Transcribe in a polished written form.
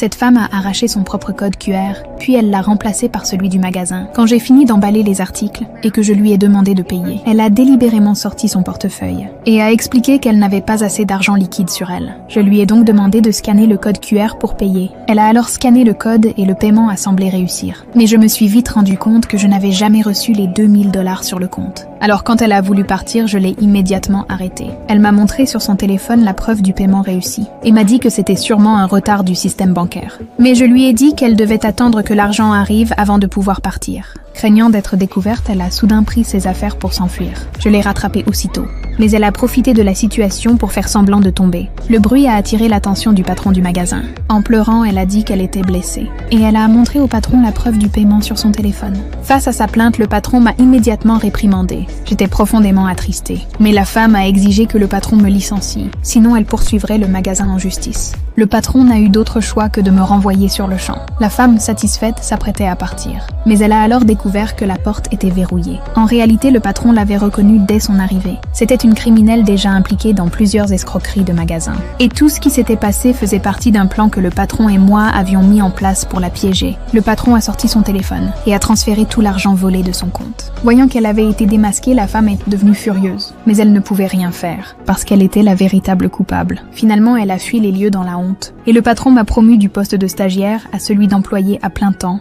Cette femme a arraché son propre code QR, puis elle l'a remplacé par celui du magasin. Quand j'ai fini d'emballer les articles et que je lui ai demandé de payer, elle a délibérément sorti son portefeuille et a expliqué qu'elle n'avait pas assez d'argent liquide sur elle. Je lui ai donc demandé de scanner le code QR pour payer. Elle a alors scanné le code et le paiement a semblé réussir. Mais je me suis vite rendu compte que je n'avais jamais reçu les 2000 $ sur le compte. Alors quand elle a voulu partir, je l'ai immédiatement arrêtée. Elle m'a montré sur son téléphone la preuve du paiement réussi et m'a dit que c'était sûrement un retard du système bancaire. Mais je lui ai dit qu'elle devait attendre que l'argent arrive avant de pouvoir partir. Craignant d'être découverte, elle a soudain pris ses affaires pour s'enfuir. Je l'ai rattrapée aussitôt. Mais elle a profité de la situation pour faire semblant de tomber. Le bruit a attiré l'attention du patron du magasin. En pleurant, elle a dit qu'elle était blessée. Et elle a montré au patron la preuve du paiement sur son téléphone. Face à sa plainte, le patron m'a immédiatement réprimandée. J'étais profondément attristée. Mais la femme a exigé que le patron me licencie. Sinon, elle poursuivrait le magasin en justice. Le patron n'a eu d'autre choix que de me renvoyer sur le champ. La femme, satisfaite, s'apprêtait à partir. Mais elle a alors découvert que la porte était verrouillée. En réalité, le patron l'avait reconnue dès son arrivée. C'était une criminelle déjà impliquée dans plusieurs escroqueries de magasins. Et tout ce qui s'était passé faisait partie d'un plan que le patron et moi avions mis en place pour la piéger. Le patron a sorti son téléphone et a transféré tout l'argent volé de son compte. Voyant qu'elle avait été démasquée, la femme est devenue furieuse. Mais elle ne pouvait rien faire, parce qu'elle était la véritable coupable. Finalement, elle a fui les lieux dans la honte. Et le patron m'a promu du poste de stagiaire à celui d'employé à plein temps,